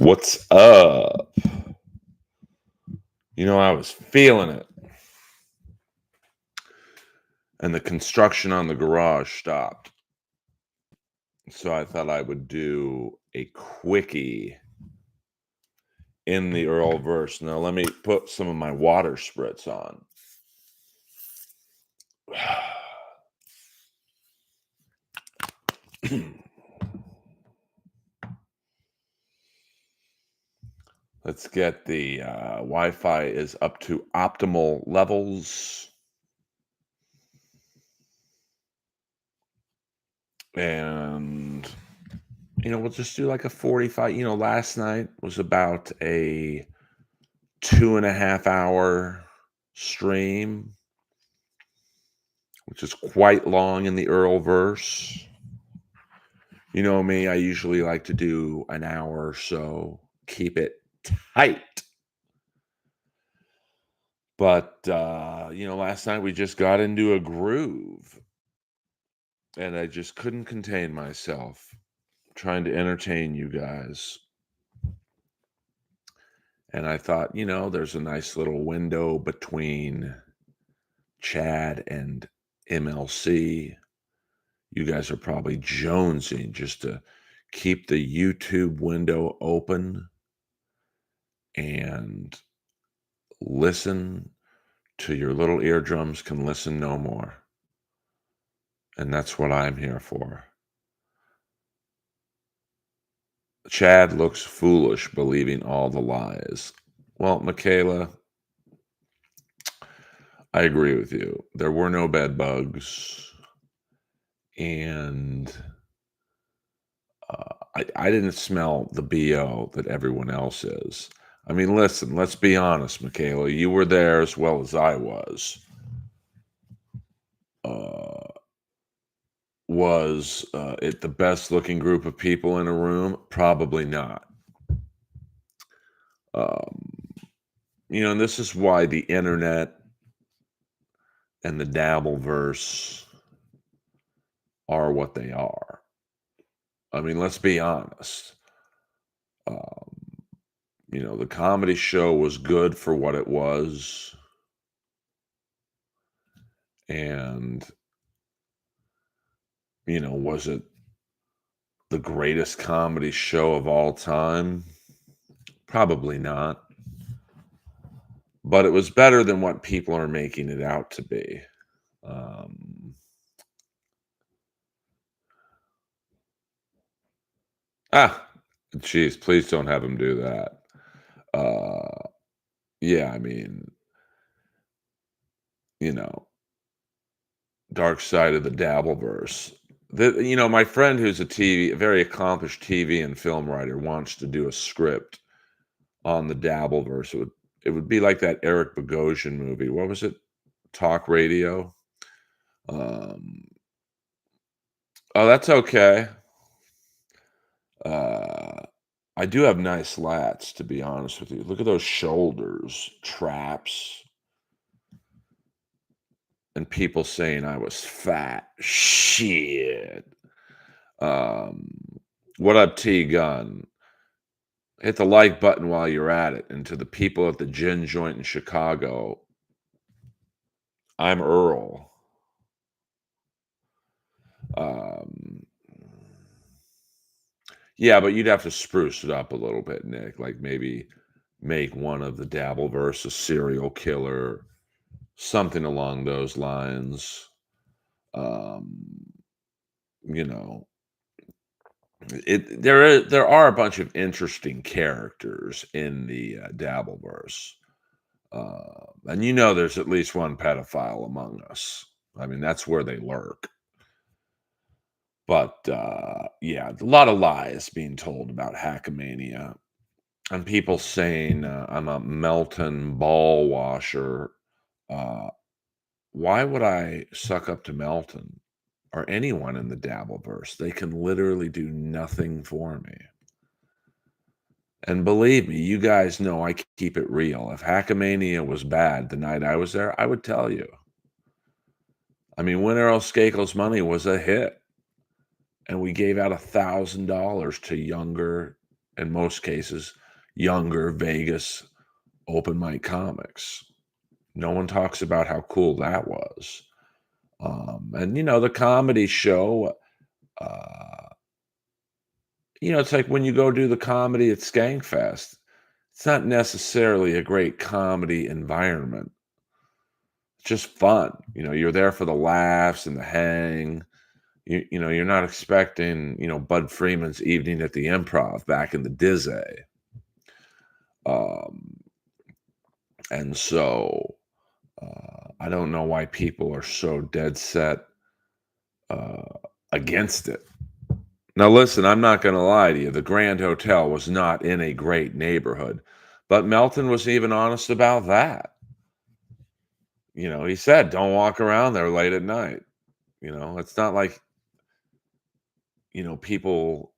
What's up? I was feeling it, and the construction on the garage stopped. So I thought I would do a quickie in the Earlverse. Now let me put some of my water spritz on. Let's get the Wi-Fi is up to optimal levels. And we'll just do like a 45. Last night was about a 2.5 hour stream, which is quite long in the Earlverse. You know me, I usually like to do an hour or so, keep it tight. But, last night we just got into a groove, and I just couldn't contain myself trying to entertain you guys. And I thought, there's a nice little window between Chad and MLC. You guys are probably jonesing just to keep the YouTube window open and listen to your little eardrums can listen no more. And that's what I'm here for. Chad looks foolish believing all the lies. Well, Michaela, I agree with you. There were no bed bugs. And I didn't smell the BO that everyone else is. I mean, listen, let's be honest, Michaela. You were there as well as I was. Was it the best looking group of people in a room? Probably not. And this is why the internet and the Dabbleverse are what they are. I mean, let's be honest. The comedy show was good for what it was. And, was it the greatest comedy show of all time? Probably not. But it was better than what people are making it out to be. Geez, please don't have him do that. Yeah, I mean, dark side of the Dabbleverse. My friend who's a very accomplished TV and film writer wants to do a script on the Dabbleverse. It would be like that Eric Bogosian movie. What was it? Talk Radio. Oh, that's okay. I do have nice lats, to be honest with you. Look at those shoulders, traps, and people saying I was fat. Shit. What up, T Gun? Hit the like button while you're at it. And to the people at the gin joint in Chicago, I'm Earl. Yeah, but you'd have to spruce it up a little bit, Nick. Like maybe make one of the Dabbleverse a serial killer, something along those lines. You know, there are a bunch of interesting characters in the Dabbleverse, and there's at least one pedophile among us. I mean, that's where they lurk. But yeah, a lot of lies being told about Hackamania, and people saying I'm a Melton ball washer. Uh, why would I suck up to Melton or anyone in the Dabbleverse? They can literally do nothing for me. And believe me, you guys know I keep it real. If Hackamania was bad the night I was there, I would tell you. I mean, When Earl Skakel's Money was a hit, and we gave out $1,000 to younger in most cases, younger Vegas open mic comics. No one talks about how cool that was. And the comedy show, uh, it's like when you go do the comedy at Skankfest, it's not necessarily a great comedy environment. It's just fun. You're there for the laughs and the hang. You're not expecting, Bud Freeman's evening at the Improv back in the Dizzy. Um, and so I don't know why people are so dead set uh, against it. Now, listen, I'm not going to lie to you. The Grand Hotel was not in a great neighborhood, but Melton was even honest about that. He said, don't walk around there late at night. It's not like, people,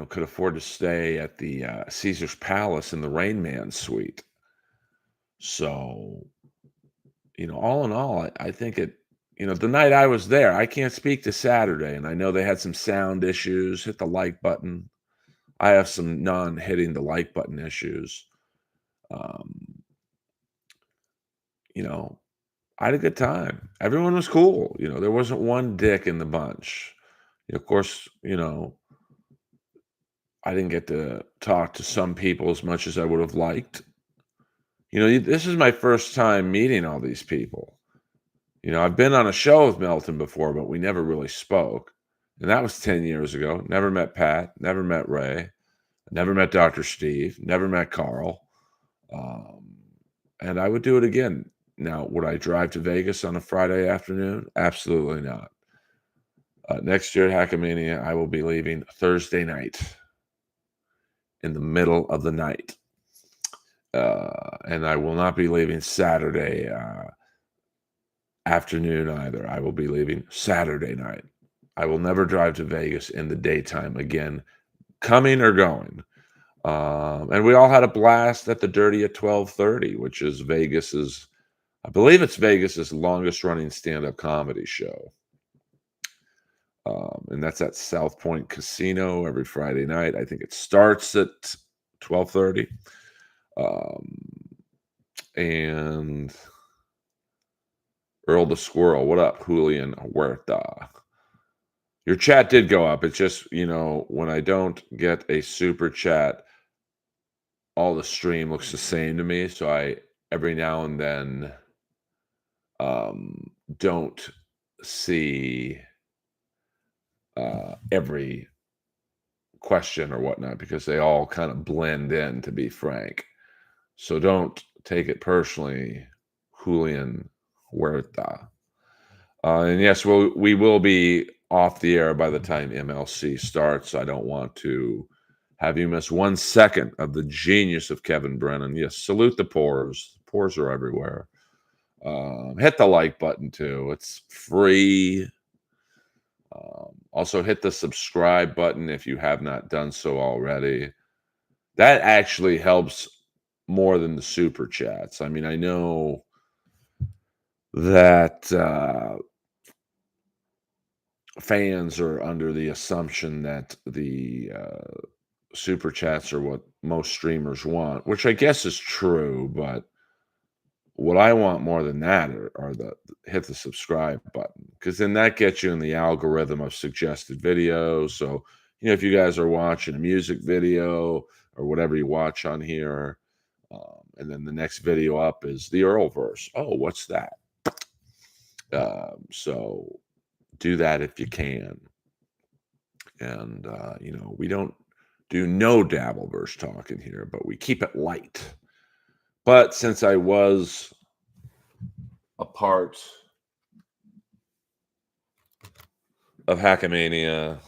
could afford to stay at the Caesar's Palace in the Rain Man suite. So, all in all, I think the night I was there, I can't speak to Saturday, and I know they had some sound issues. Hit the like button. I have some non-hitting the like button issues. Um, you know, I had a good time. Everyone was cool. There wasn't one dick in the bunch. Of course, I didn't get to talk to some people as much as I would have liked. This is my first time meeting all these people. I've been on a show with Melton before, but we never really spoke. And that was 10 years ago. Never met Pat, never met Ray, never met Dr. Steve, never met Carl. Um, and I would do it again. Now, would I drive to Vegas on a Friday afternoon? Absolutely not. Next year at Hackmania, I will be leaving Thursday night in the middle of the night. And I will not be leaving Saturday afternoon either. I will be leaving Saturday night. I will never drive to Vegas in the daytime again, coming or going. And we all had a blast at the Dirty at 12:30, which is I believe it's Vegas's longest running stand-up comedy show. And that's at South Point Casino every Friday night. I think it starts at 12:30. Um, and Earl the Squirrel, what up, Julian Huerta? Your chat did go up. It's just, when I don't get a super chat, all the stream looks the same to me. So I, every now and then, don't see every question or whatnot because they all kind of blend in, to be frank. So don't take it personally, Julian Huerta. And yes, we will be off the air by the time MLC starts. I don't want to have you miss 1 second of the genius of Kevin Brennan. Yes, salute the pores. Pores are everywhere. Hit the like button too. It's free. Also, hit the subscribe button if you have not done so already. That actually helps more than the super chats. I mean, I know that fans are under the assumption that the super chats are what most streamers want, which I guess is true, but what I want more than that are the hit the subscribe button, because then that gets you in the algorithm of suggested videos. So, if you guys are watching a music video or whatever you watch on here, and then the next video up is the Earlverse. Oh, what's that? So do that if you can. And, we don't do no Dabbleverse talking here, but we keep it light. But since I was a part of Hackmania,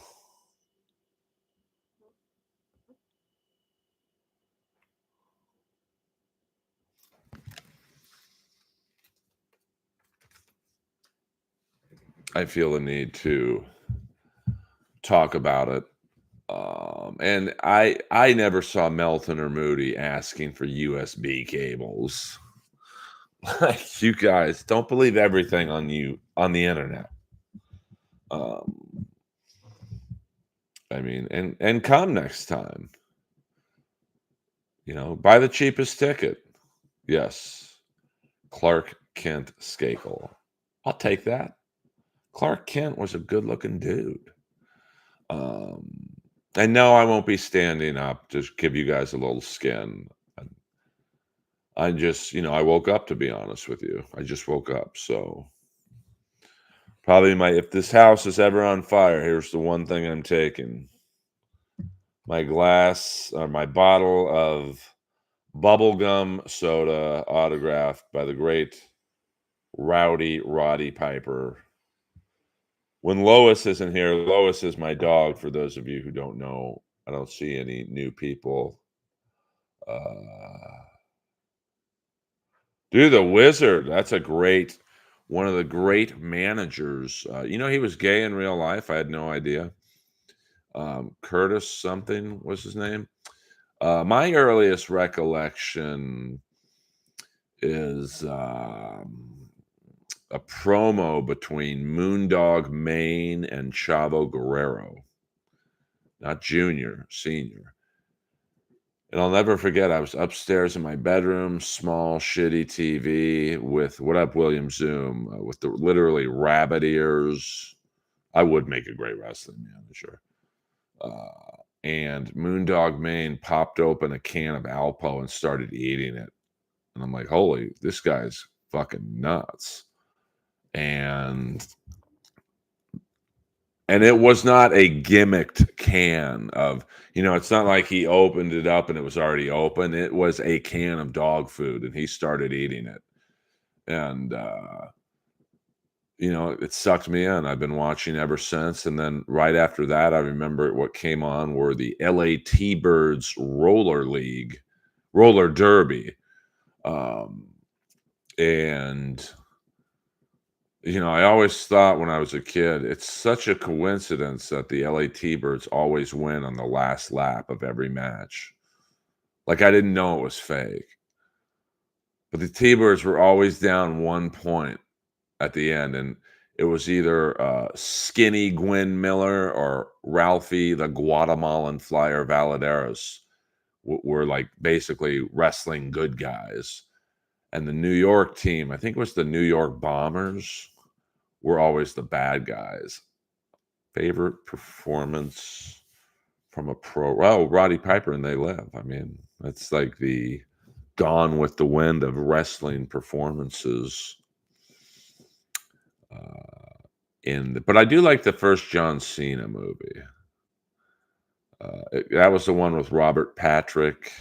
I feel the need to talk about it. And I never saw Melton or Moody asking for USB cables. Like, you guys don't believe everything on the internet. Um, I mean, and come next time. Buy the cheapest ticket. Yes, Clark Kent Skakel. I'll take that. Clark Kent was a good-looking dude. Um, and no, I won't be standing up to give you guys a little skin. I just, I woke up, to be honest with you. I just woke up, so probably if this house is ever on fire, here's the one thing I'm taking: my glass or my bottle of bubblegum soda autographed by the great Rowdy Roddy Piper. When Lois isn't here, Lois is my dog. For those of you who don't know, I don't see any new people. Uh, Dude, the Wizard. That's one of the great managers. He was gay in real life. I had no idea. Curtis something was his name. My earliest recollection is a promo between Moondog Mayne and Chavo Guerrero, not Junior, Senior. And I'll never forget, I was upstairs in my bedroom, small, shitty TV with What Up, William Zoom, with the literally rabbit ears. I would make a great wrestling manager. And Moondog Mayne popped open a can of Alpo and started eating it. And I'm like, holy, this guy's fucking nuts. And it was not a gimmicked can of, it's not like he opened it up and it was already open. It was a can of dog food and he started eating it. And, it sucked me in. I've been watching ever since. And then right after that, I remember what came on were the LA T-Birds Roller Derby. And I always thought when I was a kid, it's such a coincidence that the LA T-Birds always win on the last lap of every match. Like, I didn't know it was fake. But the T-Birds were always down 1 point at the end, and it was either skinny Gwen Miller or Ralphie the Guatemalan Flyer Valaderos were like basically wrestling good guys. And the New York team, I think it was the New York Bombers, were always the bad guys. Favorite performance from a pro? Well, Roddy Piper and They Live. I mean, that's like the Gone with the Wind of wrestling performances. But I do like the first John Cena movie. That was the one with Robert Patrick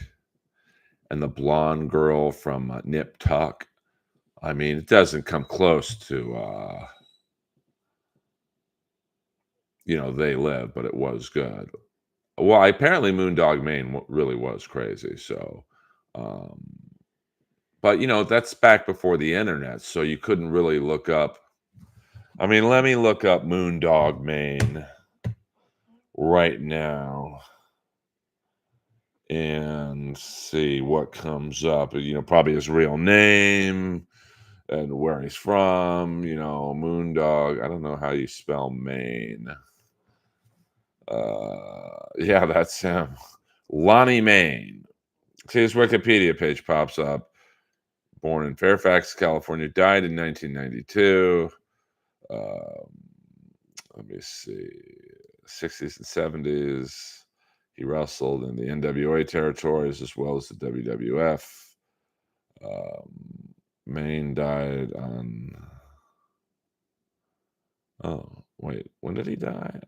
and the blonde girl from Nip Tuck. I mean, it doesn't come close to They Live, but it was good. Well, apparently Moondog Mayne really was crazy. So, um, but that's back before the internet, so you couldn't really look up. I mean, let me look up Moondog Mayne right now and see what comes up. Probably his real name and where he's from. Moondog. I don't know how you spell Maine. Yeah, that's him. Lonnie Maine. See, his Wikipedia page pops up. Born in Fairfax, California, died in 1992. Let me see. 60s and 70s. He wrestled in the NWA territories as well as the WWF. Maine died on. Oh, wait. When did he die?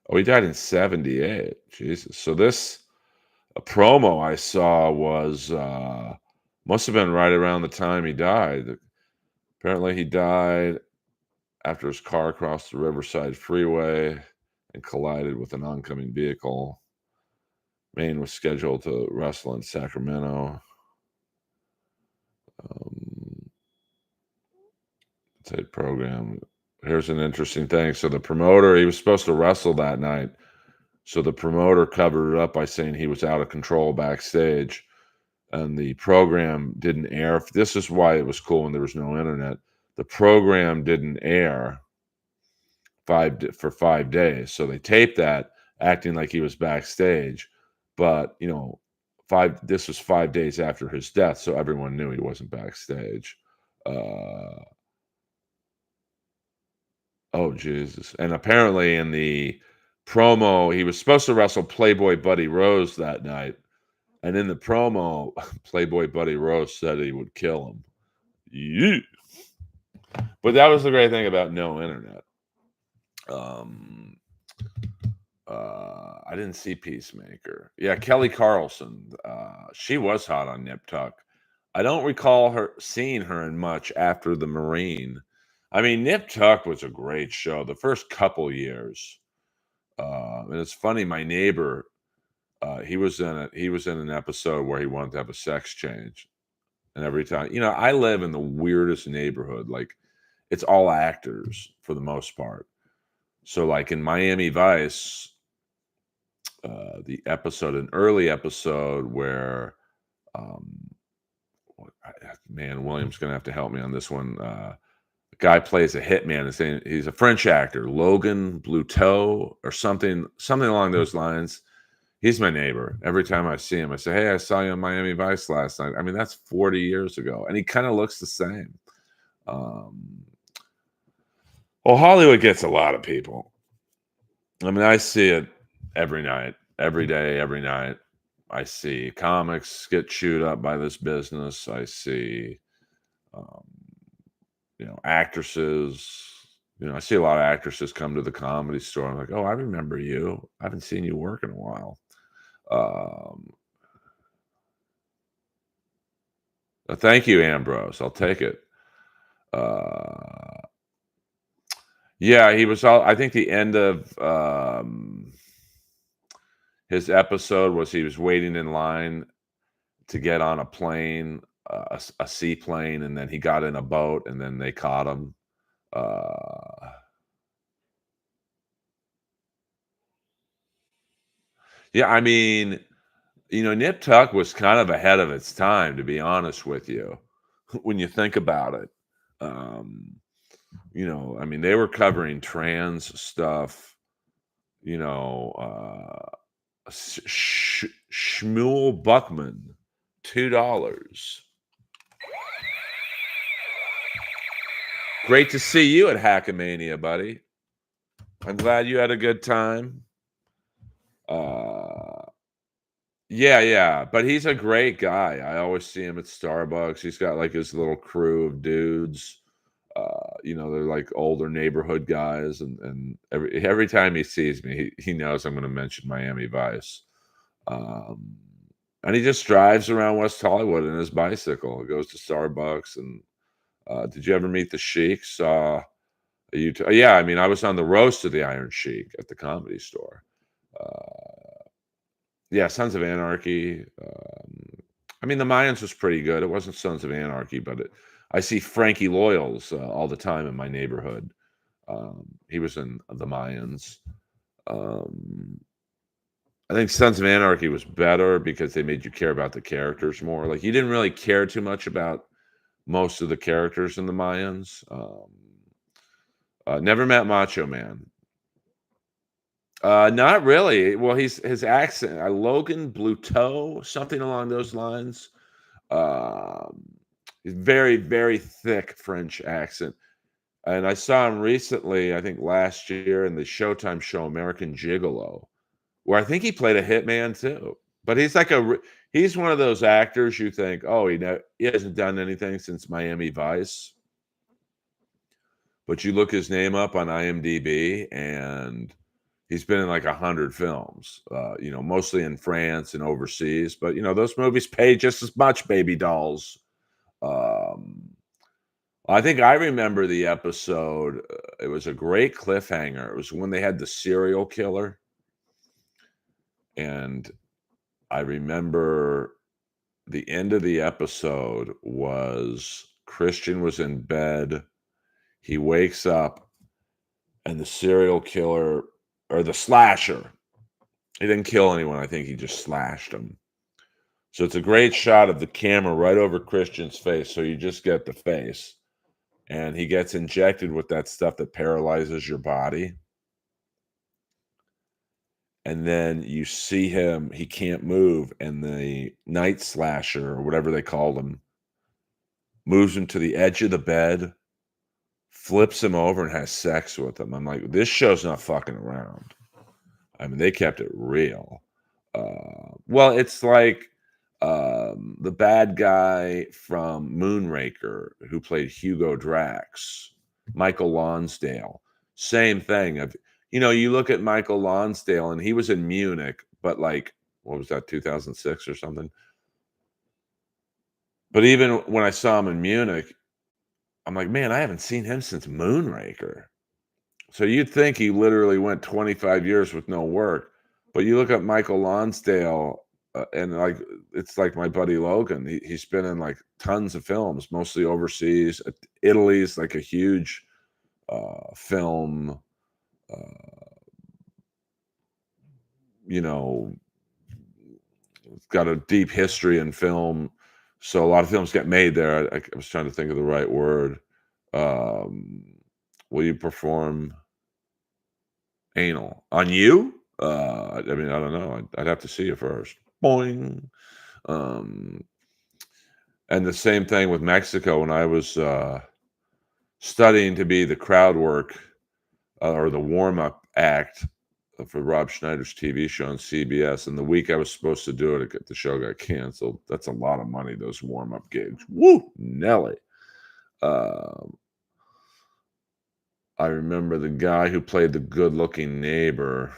Oh, he died in 78. Jesus. So a promo I saw was must have been right around the time he died. Apparently he died after his car crossed the Riverside Freeway and collided with an oncoming vehicle. Maine was scheduled to wrestle in Sacramento. Tape program. Here's an interesting thing. So the promoter, he was supposed to wrestle that night. So the promoter covered it up by saying he was out of control backstage. And the program didn't air. This is why it was cool when there was no internet. The program didn't air for 5 days. So they taped that acting like he was backstage, but five. This was 5 days after his death, so everyone knew he wasn't backstage. Uh, oh Jesus! And apparently in the promo, he was supposed to wrestle Playboy Buddy Rose that night, and in the promo, Playboy Buddy Rose said he would kill him. Yeah. But that was the great thing about no internet. Um, I didn't see Peacemaker. Yeah, Kelly Carlson. She was hot on Nip Tuck. I don't recall her seeing her in much after the Marine. I mean, Nip Tuck was a great show the first couple years. And it's funny, my neighbor, he was in it. He was in an episode where he wanted to have a sex change, and every time, I live in the weirdest neighborhood. Like, it's all actors for the most part. So, like in Miami Vice, the episode, an early episode where, um, man, William's gonna have to help me on this one. The guy plays a hitman. He's a French actor, Logan Bluteau or something along those lines. He's my neighbor. Every time I see him, I say, "Hey, I saw you on Miami Vice last night." I mean, that's 40 years ago, and he kind of looks the same. Um, well, Hollywood gets a lot of people. I mean, I see it every night, every day, every night. I see comics get chewed up by this business. I see, um, actresses. I see a lot of actresses come to the Comedy Store. I'm like, "Oh, I remember you. I haven't seen you work in a while." Um, Thank you, Ambrose. I'll take it. Uh, yeah, he was all. I think the end of his episode was he was waiting in line to get on a plane, a seaplane, and then he got in a boat, and then they caught him. Uh, yeah, I mean, Nip Tuck was kind of ahead of its time, to be honest with you, when you think about it. Um, I mean, they were covering trans stuff, you know, Shmuel Buckman, $2. Great to see you at Hackamania, buddy. I'm glad you had a good time. Uh, yeah, yeah, but he's a great guy. I always see him at Starbucks. He's got like his little crew of dudes. They're like older neighborhood guys, and every time he sees me, he knows I'm going to mention Miami Vice. Um, and he just drives around West Hollywood in his bicycle. He goes to Starbucks. And did you ever meet the Sheiks? Yeah, I mean, I was on the roast of the Iron Sheik at the Comedy Store. Yeah, Sons of Anarchy. I mean, the Mayans was pretty good. It wasn't Sons of Anarchy, but I see Frankie Loyals all the time in my neighborhood. He was in the Mayans. Um, I think Sons of Anarchy was better because they made you care about the characters more. Like, you didn't really care too much about most of the characters in the Mayans. Never met Macho Man. Not really. Well, his accent, Logan Bluteau, something along those lines. Um, very, very thick French accent. And I saw him recently, I think last year in the Showtime show American Gigolo, where I think he played a hitman too. But he's one of those actors you think, oh, he hasn't done anything since Miami Vice. But you look his name up on IMDb, and he's been in like 100 films, mostly in France and overseas. But those movies pay just as much, baby dolls. Um, I think I remember the episode. It was a great cliffhanger. It was when they had the serial killer, and I remember the end of the episode was Christian was in bed. He wakes up, and the serial killer or the slasher, he didn't kill anyone. I think he just slashed him. So it's a great shot of the camera right over Christian's face. So you just get the face. and he gets injected with that stuff that paralyzes your body. And then you see him, he can't move, and the night slasher or whatever they called him moves him to the edge of the bed, flips him over, and has sex with him. I'm like, this show's not fucking around. I mean, they kept it real. Well, it's like the bad guy from Moonraker who played Hugo Drax, Michael Lonsdale. Same thing. You look at Michael Lonsdale, and he was in Munich, but like, what was that, 2006 or something? But even when I saw him in Munich, I'm like, man, I haven't seen him since Moonraker. So you'd think he literally went 25 years with no work, but you look at Michael Lonsdale, and like it's like my buddy Logan. He's been in like tons of films, mostly overseas. Italy's like a huge film. Uh, you know, it's got a deep history in film, so a lot of films get made there. I was trying to think of the right word. Um, will you perform anal on you? I mean, I don't know. I'd have to see you first. Boing. Um, and the same thing with Mexico when I was studying to be the crowd work or the warm up act for Rob Schneider's TV show on CBS. And the week I was supposed to do it, the show got canceled. That's a lot of money, those warm up gigs. Woo, Nelly. Um, I remember the guy who played the good looking neighbor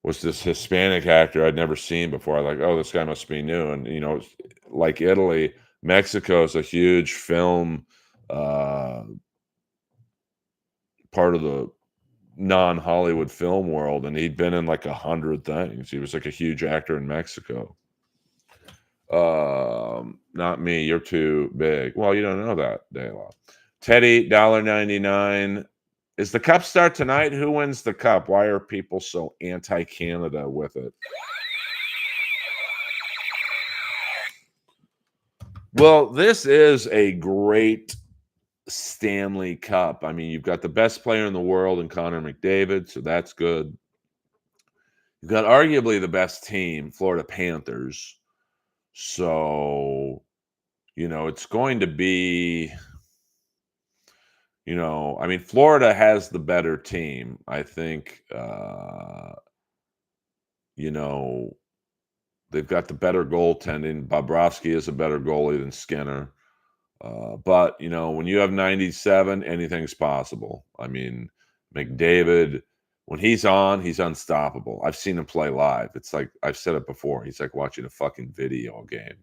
was this Hispanic actor I'd never seen before. I like, oh, this guy must be new. And like Italy, Mexico is a huge film uh, part of the non-Hollywood film world, and he'd been in like 100 things. He was like a huge actor in Mexico. Not me. You're too big. Well, you don't know that, Dayla. Teddy, $1.99. Is the cup start tonight? Who wins the cup? Why are people so anti-Canada with it? Well, this is a great Stanley Cup. I mean, you've got the best player in the world in Connor McDavid, so that's good. You've got arguably the best team, Florida Panthers. So, it's going to be, I mean, Florida has the better team. I think, you know, they've got the better goaltending. Bobrovsky is a better goalie than Skinner. But when you have 97, anything's possible. I mean, McDavid, when he's on, he's unstoppable. I've seen him play live. It's like I've said it before. He's like watching a fucking video game.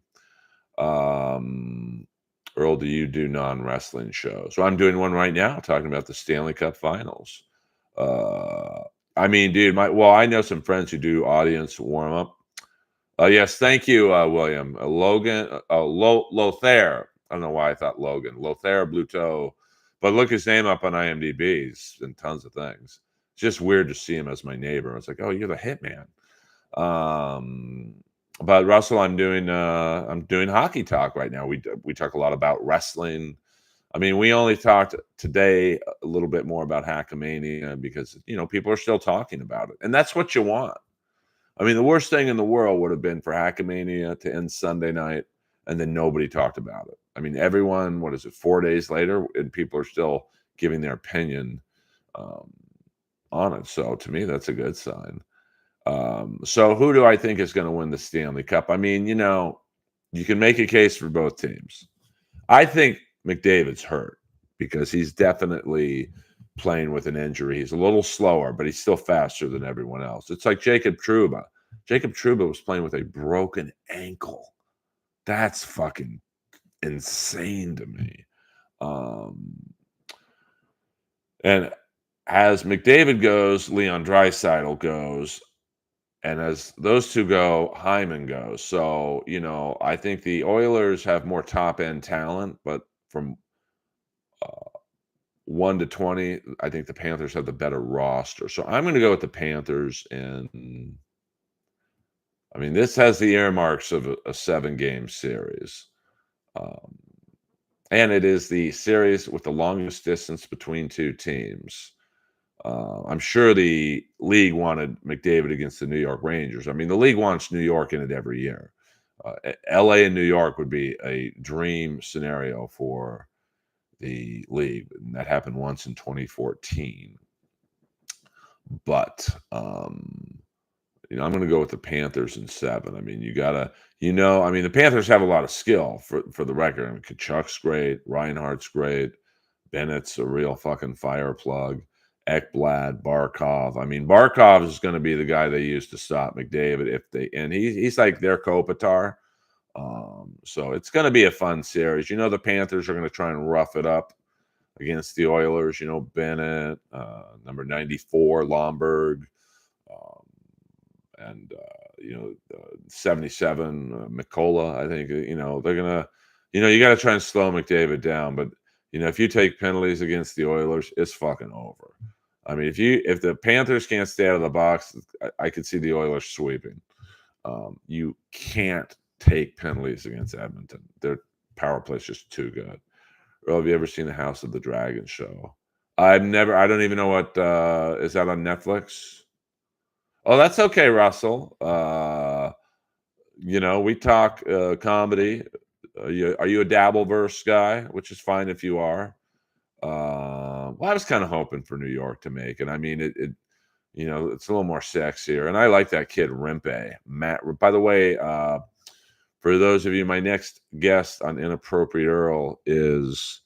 Um, Earl, do you do non-wrestling shows? Well, I'm doing one right now, talking about the Stanley Cup Finals. Uh, I mean, dude, I know some friends who do audience warm up. Yes, thank you, William. Logan, Lothair. I don't know why I thought Logan. Lothair Bluto. But look his name up on IMDb. He's in tons of things. It's just weird to see him as my neighbor. It's like, oh, you're the hitman. Um, but Russell, I'm doing hockey talk right now. We talk a lot about wrestling. I mean, we only talked today a little bit more about Hackamania because people are still talking about it, and that's what you want. I mean, the worst thing in the world would have been for Hackamania to end Sunday night and then nobody talked about it. I mean, everyone, what is it, 4 days later, and people are still giving their opinion um, on it. So to me, that's a good sign. So who do I think is going to win the Stanley Cup? I mean, you can make a case for both teams. I think McDavid's hurt because he's definitely playing with an injury. He's a little slower, but he's still faster than everyone else. It's like Jacob Trouba. Jacob Trouba was playing with a broken ankle. That's fucking insane to me. And as McDavid goes, Leon Draisaitl goes. And as those two go, Hyman goes. So, I think the Oilers have more top end talent, but from 1 to 20, I think the Panthers have the better roster. So I'm going to go with the Panthers. And I mean, this has the earmarks of a 7-game series. Um, and it is the series with the longest distance between two teams. I'm sure the league wanted McDavid against the New York Rangers. I mean, the league wants New York in it every year. LA and New York would be a dream scenario for the league, and that happened once in 2014. But I'm going to go with the Panthers in 7. I mean, you gotta, I mean, the Panthers have a lot of skill for the record. I mean, Kachuk's great, Reinhardt's great, Bennett's a real fucking fire plug. Ekblad, Barkov. I mean, Barkov is going to be the guy they use to stop McDavid and he's like their Kopitar. So it's going to be a fun series. The Panthers are going to try and rough it up against the Oilers. Bennett, number 94, Lomberg, um, and 77, Mikola. I think they're gonna, you got to try and slow McDavid down. But if you take penalties against the Oilers, it's fucking over. I mean, if the Panthers can't stay out of the box, I could see the Oilers sweeping. You can't take penalties against Edmonton. Their power play is just too good. Earl, have you ever seen the House of the Dragon show? I don't even know what, is that on Netflix? Oh, that's okay, Russell. We talk comedy. Are you a Dabbleverse guy? Which is fine if you are. Well, I was kind of hoping for New York to make it. I mean, it's a little more sexier, and I like that kid Rimpe. Matt. By the way, for those of you, my next guest on Inappropriate Earl is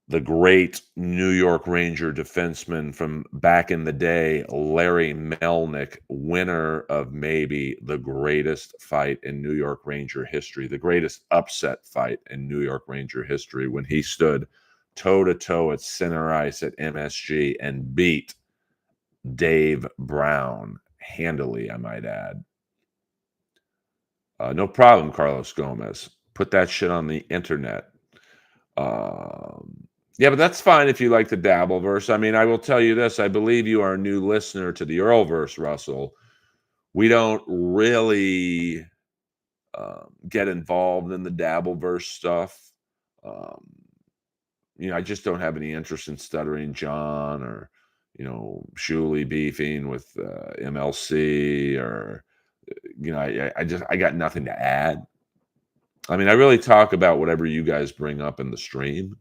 the great New York Ranger defenseman from back in the day, Larry Melnick, winner of maybe the greatest fight in New York Ranger history, the greatest upset fight in New York Ranger history, when he stood toe to toe at center ice at MSG and beat Dave Brown handily, I might add. No problem, Carlos Gomez. Put that shit on the internet. Yeah, but that's fine if you like the Dabbleverse. I mean, I will tell you this. I believe you are a new listener to the Earlverse, Russell. We don't really get involved in the Dabbleverse stuff. Um, I just don't have any interest in Stuttering John or, Shuley beefing with MLC or, I got nothing to add. I mean, I really talk about whatever you guys bring up in the stream.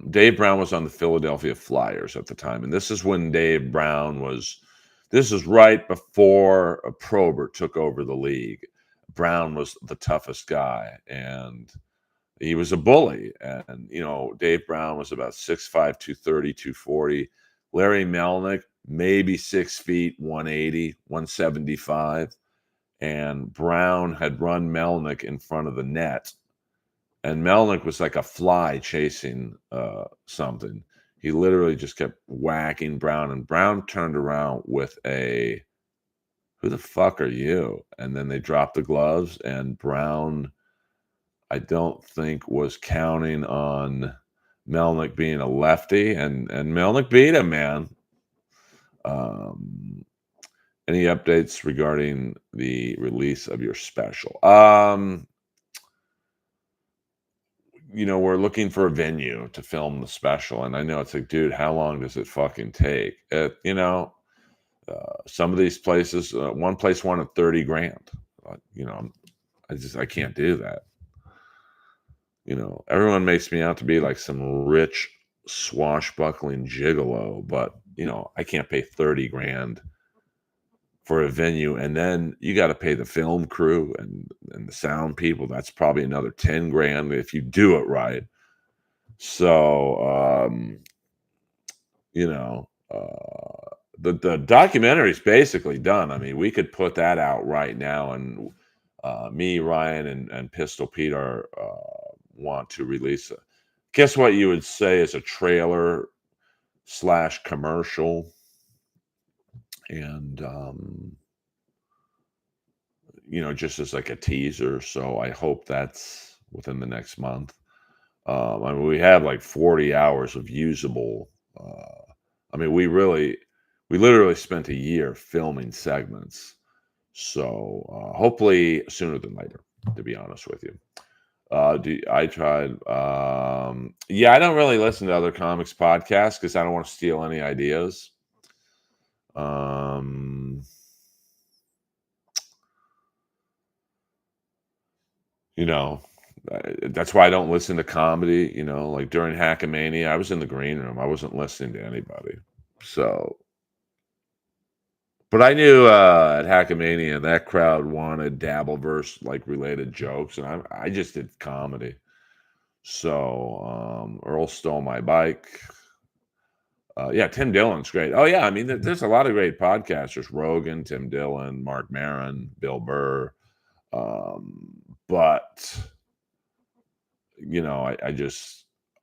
Dave Brown was on the Philadelphia Flyers at the time, and this is when Dave Brown was. This is right before Probert took over the league. Brown was the toughest guy, and he was a bully. And Dave Brown was about 6'5", 230, 240. Larry Melnick, maybe 6 feet, 180, 175. And Brown had run Melnick in front of the net, and Melnick was like a fly chasing something. He literally just kept whacking Brown, and Brown turned around with a, "Who the fuck are you?" And then they dropped the gloves, and Brown, I don't think, was counting on Melnick being a lefty, and Melnick beat him, man. Um, any updates regarding the release of your special? We're looking for a venue to film the special. And I know it's like, dude, how long does it fucking take? Some of these places, one place wanted 30 grand. I can't do that. Everyone makes me out to be like some rich, swashbuckling gigolo, but, I can't pay 30 grand for a venue. And then you got to pay the film crew and the sound people. That's probably another 10 grand if you do it right. So, the documentary is basically done. I mean, we could put that out right now, and me, Ryan, and Pistol Pete want to release it. Guess what you would say is a trailer / commercial, and just as like a teaser. So I hope that's within the next month. I mean, we have like 40 hours of usable. I mean, we literally spent a year filming segments. So hopefully sooner than later. to be honest with you. I tried. Yeah, I don't really listen to other comics podcasts because I don't want to steal any ideas. Um, you know, that's why I don't listen to comedy. Like during Hackamania, I was in the green room. I wasn't listening to anybody. So, but I knew at Hackamania that crowd wanted Dabbleverse like related jokes, and I just did comedy. So Earl stole my bike. Yeah, Tim Dillon's great. Oh yeah, I mean, there's a lot of great podcasters: Rogan, Tim Dillon, Mark Maron, Bill Burr. But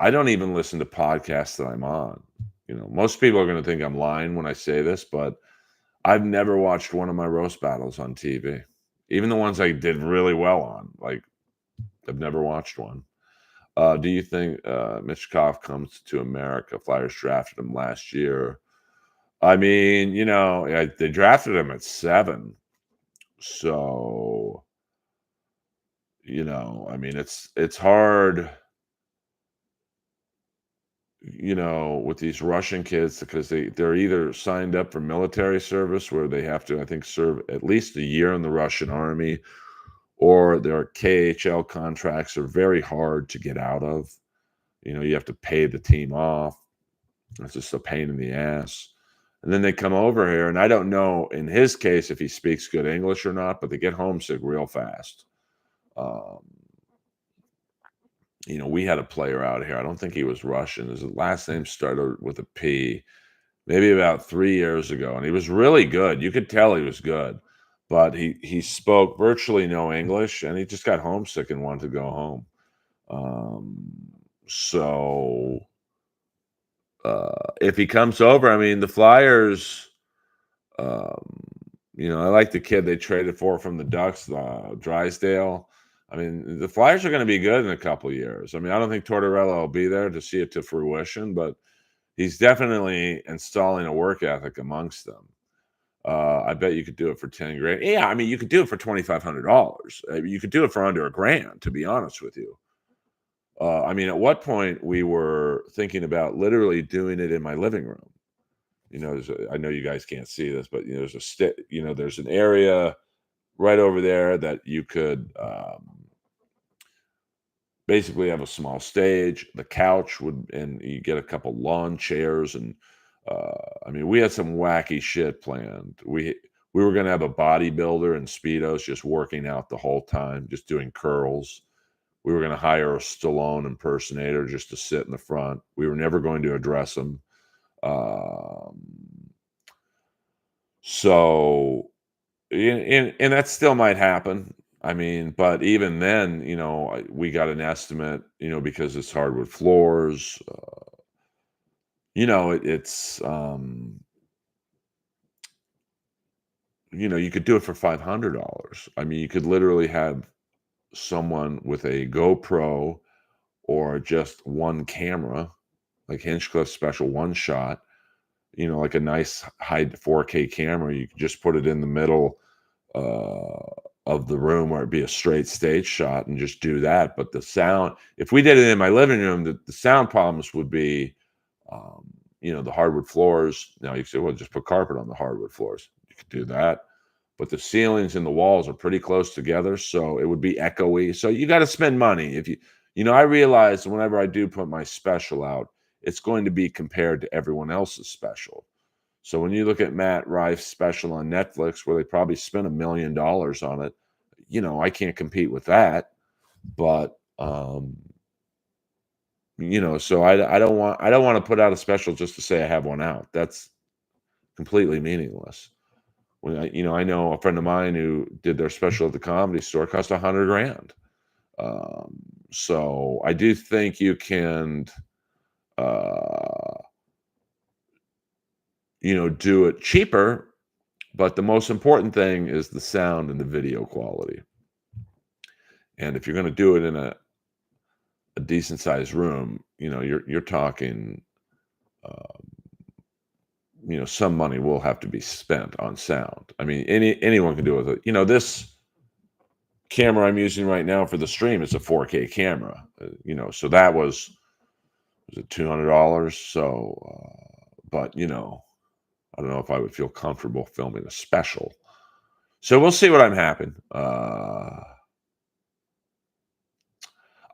I don't even listen to podcasts that I'm on. Most people are going to think I'm lying when I say this, but I've never watched one of my roast battles on TV, even the ones I did really well on. Like, I've never watched one. Do you think Mitch Koff comes to America? Flyers drafted him last year. I mean, they drafted him at 7. So, I mean, it's hard, with these Russian kids because they're either signed up for military service where they have to, I think, serve at least a year in the Russian army, or their KHL contracts are very hard to get out of. You have to pay the team off. It's just a pain in the ass. And then they come over here, and I don't know in his case if he speaks good English or not, but they get homesick real fast. Um, we had a player out here. I don't think he was Russian. His last name started with a P, maybe about 3 years ago, and he was really good. You could tell he was good, but he spoke virtually no English, and he just got homesick and wanted to go home. So if he comes over, I mean, the Flyers. Um, I like the kid they traded for from the Ducks, Drysdale. I mean, the Flyers are going to be good in a couple of years. I mean, I don't think Tortorella will be there to see it to fruition, but he's definitely installing a work ethic amongst them. I bet you could do it for 10 grand. Yeah, I mean, you could do it for $2,500. You could do it for under a grand, to be honest with you. I mean, at what point we were thinking about literally doing it in my living room. I know you guys can't see this, but there's an area right over there that you could basically have a small stage. The couch and you get a couple lawn chairs, and I mean, we had some wacky shit planned. We were going to have a bodybuilder in speedos just working out the whole time, just doing curls. We were going to hire a Stallone impersonator just to sit in the front. We were never going to address him. Um, So, and that still might happen. I mean, but even then, we got an estimate, because it's hardwood floors. You could do it for $500. I mean, you could literally have someone with a GoPro or just one camera, like Hinchcliffe special one shot, like a nice high 4K camera. You could just put it in the middle uh, of the room where it'd be a straight stage shot and just do that. But the sound, if we did it in my living room, the sound problems would be, um, the hardwood floors. Now you say, well, just put carpet on the hardwood floors. You could do that. But the ceilings and the walls are pretty close together, so it would be echoey. So you got to spend money. I realize whenever I do put my special out, it's going to be compared to everyone else's special. So when you look at Matt Rife's special on Netflix, where they probably spent $1 million on it, I can't compete with that. But so I don't want to put out a special just to say I have one out. That's completely meaningless. When I know a friend of mine who did their special at the Comedy Store, cost 100 grand. Um, so I do think you can, uh, do it cheaper. But the most important thing is the sound and the video quality. And if you're going to do it in a decent sized room, you're talking, um, some money will have to be spent on sound. I mean, anyone can do it. This camera I'm using right now for the stream is a 4K camera. So that was it $200? So, but I don't know if I would feel comfortable filming a special. So we'll see what I'm happen.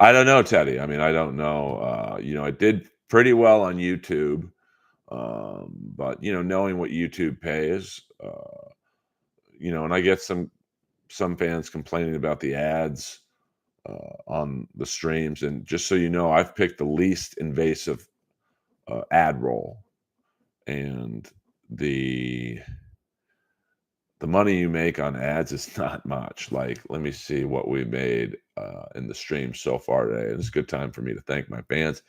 I don't know, Teddy. I mean, I don't know. It did pretty well on YouTube, but knowing what YouTube pays, and I get some fans complaining about the ads on the streams. And just so you know, I've picked the least invasive ad roll, and the the money you make on ads is not much. Like, let me see what we made in the stream so far today. And it's a good time for me to thank my fans.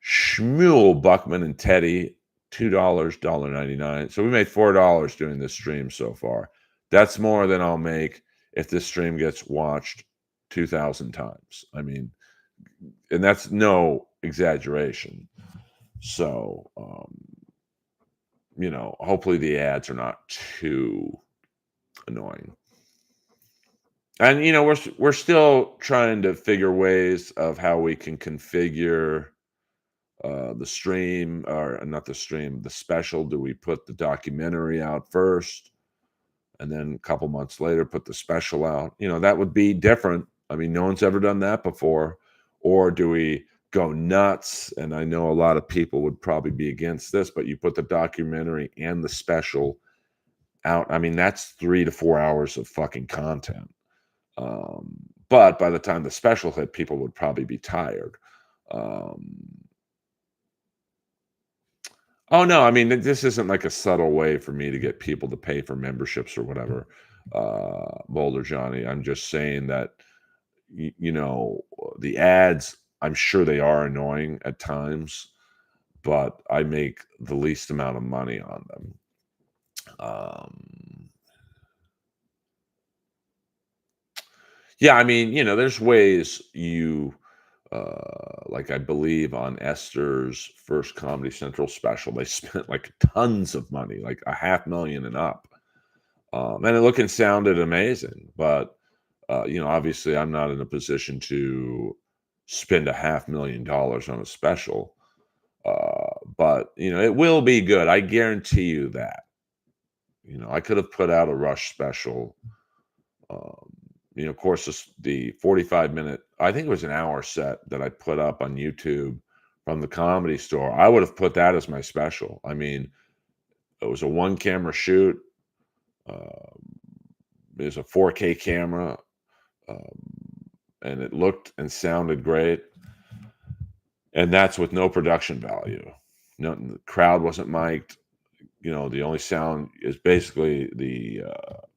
Shmuel, Buckman, and Teddy, $2, $1.99. So we made $4 doing this stream so far. That's more than I'll make if this stream gets watched 2,000 times. I mean, and that's no exaggeration. So, hopefully the ads are not too annoying. And we're still trying to figure ways of how we can configure the stream, or not the stream, the special. Do we put the documentary out first, and then a couple months later put the special out? That would be different. I mean, no one's ever done that before. Or do we go nuts? And I know a lot of people would probably be against this, but you put the documentary and the special out. I mean, that's 3 to 4 hours of fucking content. But by the time the special hit, people would probably be tired. Oh no, I mean, this isn't like a subtle way for me to get people to pay for memberships or whatever, Boulder Johnny. I'm just saying that the ads, I'm sure they are annoying at times, but I make the least amount of money on them. Yeah, I mean, there's ways like, I believe on Esther's first Comedy Central special, they spent like tons of money, like a half million and up. And it looked and sounded amazing, but obviously I'm not in a position to spend a $500,000 on a special. But it will be good. I guarantee you that. I could have put out a Rush special. Um, of course, the 45-minute, I think it was an hour set that I put up on YouTube from the Comedy Store. I would have put that as my special. I mean, it was a one camera shoot. Uh, There's a 4K camera, and it looked and sounded great. And that's with no production value. No, the crowd wasn't mic'd. The only sound is basically the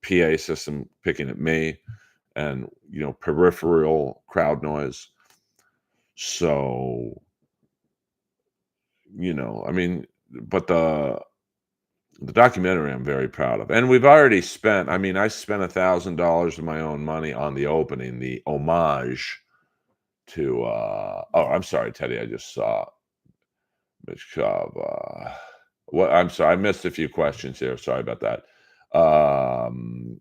PA system picking at me, and peripheral crowd noise. So I mean, but the documentary I'm very proud of, and we've already spent. I mean, I spent $1,000 of my own money on the opening, the homage to. Oh, I'm sorry, Teddy. I just saw Mishkov. What? I'm sorry, I missed a few questions here. Sorry about that. Earl,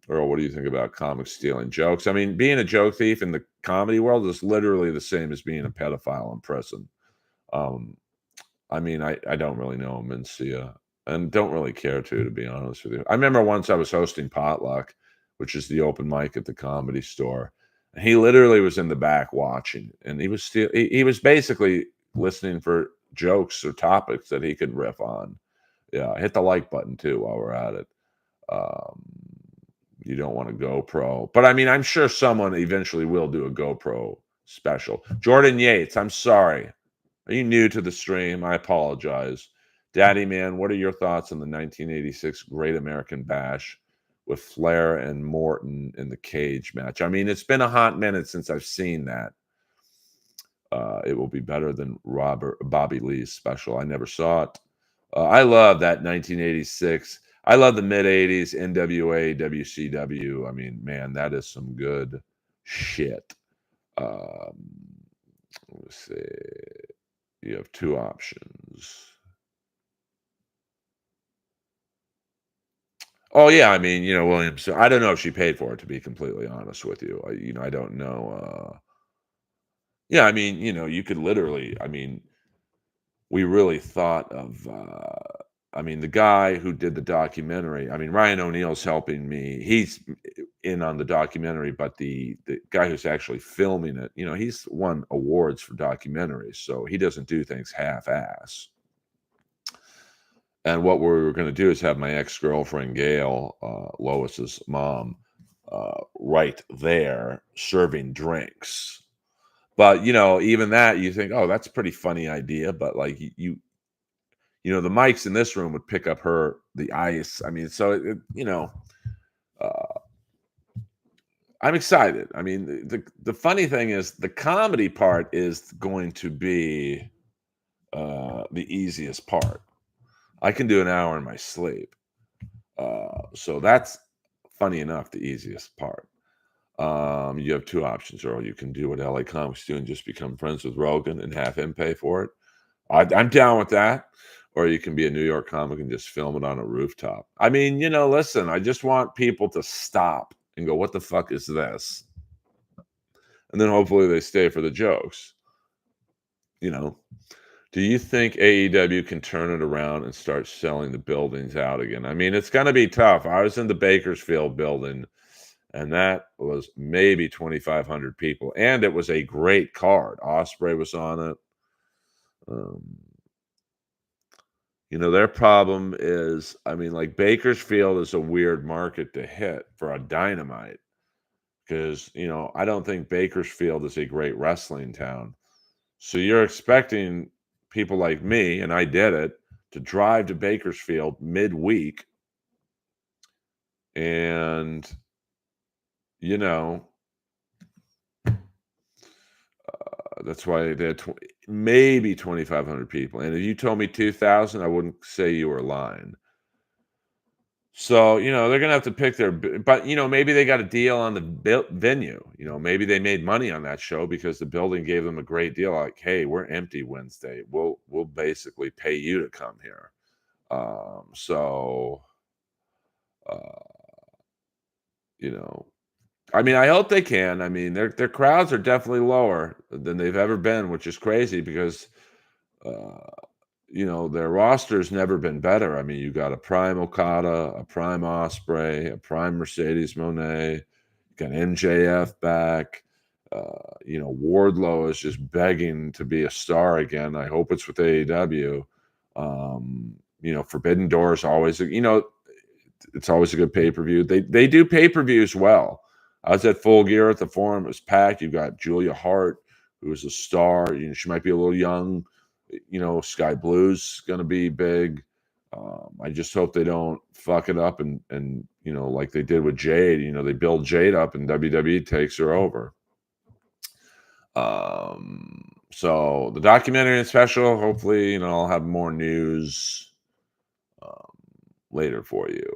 what do you think about comics stealing jokes? I mean, being a joke thief in the comedy world is literally the same as being a pedophile in prison. Um, I mean, I don't really know him and and don't really care to be honest with you. I remember once I was hosting Potluck, which is the open mic at the Comedy Store, and he literally was in the back watching, and he was basically listening for jokes or topics that he could riff on. Yeah, hit the like button too while we're at it. Um, you don't want a GoPro, but I mean, I'm sure someone eventually will do a GoPro special. Jordan Yates, I'm sorry. Are you new to the stream? I apologize. Daddy Man, what are your thoughts on the 1986 Great American Bash with Flair and Morton in the cage match? I mean, it's been a hot minute since I've seen that. It will be better than Bobby Lee's special. I never saw it. I love that 1986. I love the mid 80s NWA, WCW. I mean, man, that is some good shit. Um, let's see. You have two options. Oh, yeah, I mean, Williams I don't know if she paid for it, to be completely honest with you. I don't know, yeah, I mean, you could literally I mean, we really thought of, I mean, the guy who did the documentary, I mean, Ryan O'Neal's helping me. He's in on the documentary, but the guy who's actually filming it, he's won awards for documentaries, so he doesn't do things half-ass. And what we were gonna do is have my ex-girlfriend, Gail, Lois's mom, right there serving drinks. But, even that, you think, "Oh, that's a pretty funny idea," but, like, the mics in this room would pick up the ice. I mean, so uh, I'm excited. I mean, the funny thing is the comedy part is going to be, the easiest part. I can do an hour in my sleep. So that's funny enough, the easiest part. You have 2 options, Earl. You can do what LA comics do and just become friends with Rogan and have him pay for it. I'm down with that. Or you can be a New York comic and just film it on a rooftop. I mean, listen, I just want people to stop and go, "What the fuck is this?" And then hopefully they stay for the jokes. You know, do you think AEW can turn it around and start selling the buildings out again? I mean, it's going to be tough. I was in the Bakersfield building, and that was maybe 2,500 people, and it was a great card. Osprey was on it. Um, their problem is, I mean, like Bakersfield is a weird market to hit for a Dynamite because, I don't think Bakersfield is a great wrestling town. So you're expecting people like me, and I did it, to drive to Bakersfield midweek and, you know, that's why they had maybe 2,500 people. And if you told me 2,000, I wouldn't say you were lying. So, they're gonna have to pick but, maybe they got a deal on the venue. Maybe they made money on that show because the building gave them a great deal. Like, hey, we're empty Wednesday. We'll basically pay you to come here. So, uh, you know, I mean, I hope they can. I mean, their crowds are definitely lower than they've ever been, which is crazy because uh, their roster's never been better. I mean, you got a prime Okada, a prime Osprey, a prime Mercedes Monet, got MJF back. Wardlow is just begging to be a star again. I hope it's with AEW. Forbidden Door is always, it's always a good pay-per-view. They do pay-per-views well. I was at Full Gear at the Forum. It was packed. You've got Julia Hart, who is a star. She might be a little young. Sky Blue's going to be big. I just hope they don't fuck it up and like they did with Jade. They build Jade up and WWE takes her over. So the documentary and special, hopefully, I'll have more news um, later for you.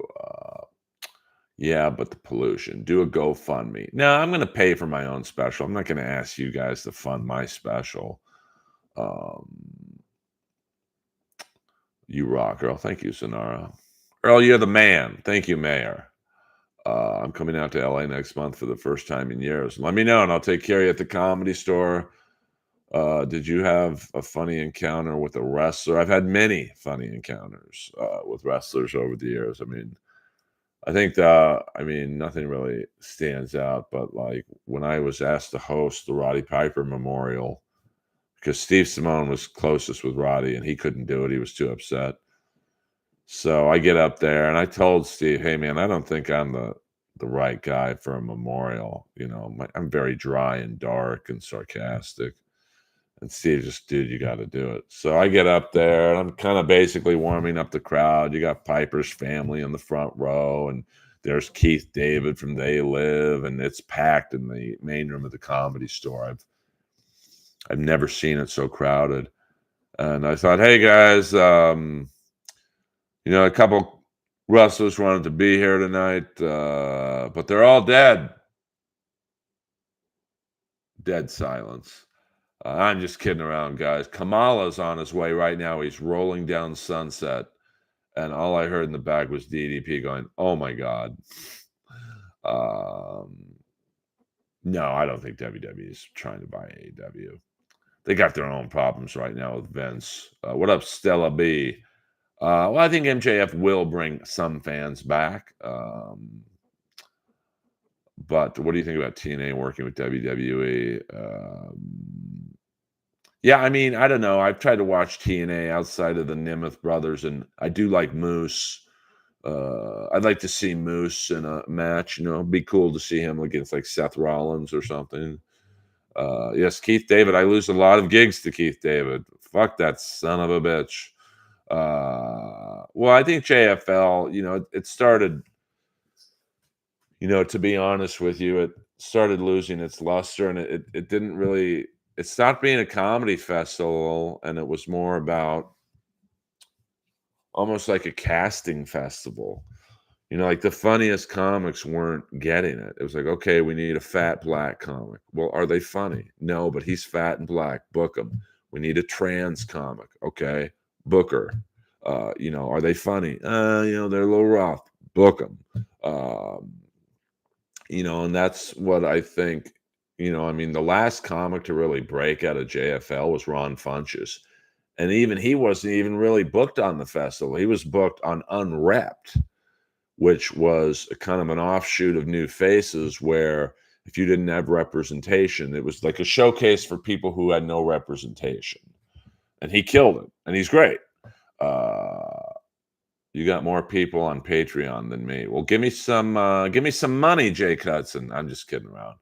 Yeah, but the pollution. Do a GoFundMe. No, I'm going to pay for my own special. I'm not going to ask you guys to fund my special. Um, you rock, Earl. Thank you, Sonara. Earl, you're the man. Thank you, Mayor. I'm coming out to LA next month for the first time in years. Let me know, and I'll take care of you at the Comedy Store. Did you have a funny encounter with a wrestler? I've had many funny encounters with wrestlers over the years. I think nothing really stands out, but like when I was asked to host the Roddy Piper Memorial, because Steve Simone was closest with Roddy and he couldn't do it. He was too upset. So I get up there and I told Steve, "Hey man, I don't think I'm the right guy for a memorial. I'm very dry and dark and sarcastic." And Steve just, "Dude, you got to do it." So I get up there and I'm kind of basically warming up the crowd. You got Piper's family in the front row, and there's Keith David from They Live, and it's packed in the main room of the Comedy Store. I've never seen it so crowded. And I thought, hey guys, a couple wrestlers wanted to be here tonight, but they're all dead. Dead silence. I'm just kidding around, guys. Kamala's on his way right now. He's rolling down Sunset. and all I heard in the back was DDP going, "Oh my god." Um, no, I don't think WWE is trying to buy AEW. They got their own problems right now with Vince. What up, Stella B? Well, I think MJF will bring some fans back. But what do you think about TNA working with WWE? Yeah, I mean, I don't know. I've tried to watch TNA outside of the Nimeth brothers, and I do like Moose. I'd like to see Moose in a match. It'd be cool to see him against like Seth Rollins or something. Yes, Keith David. I lose a lot of gigs to Keith David. Fuck that son of a bitch. Well, I think JFL. It started. To be honest with you, it started losing its luster, and it didn't really. It stopped being a comedy festival, and it was more about almost like a casting festival. Like the funniest comics weren't getting it. It was like, okay, we need a fat black comic. Well, are they funny? No, but he's fat and black. Book him. We need a trans comic. Okay, Booker. Are they funny? They're a little rough. Book them. And that's what I think. I mean, the last comic to really break out of JFL was Ron Funches. And even he wasn't even really booked on the festival. He was booked on Unwrapped, which was a kind of an offshoot of New Faces, where if you didn't have representation, it was like a showcase for people who had no representation. And he killed it, and he's great. You got more people on Patreon than me. Well, give me some money, Jay Cudson. I'm just kidding around.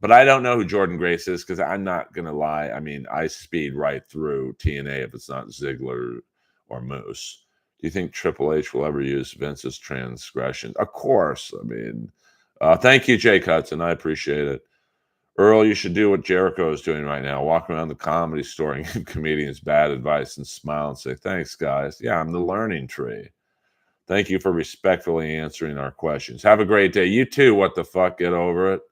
But I don't know who Jordan Grace is, because I'm not gonna lie. I mean, I speed right through TNA if it's not Ziggler or Moose. Do you think Triple H will ever use Vince's transgression? Of course. I mean, thank you, Jay Cudson. I appreciate it. Earl, you should do what Jericho is doing right now. Walk around the comedy store and give comedians bad advice and smile and say, thanks, guys. Yeah, I'm the learning tree. Thank you for respectfully answering our questions. Have a great day. You too. What the fuck? Get over it.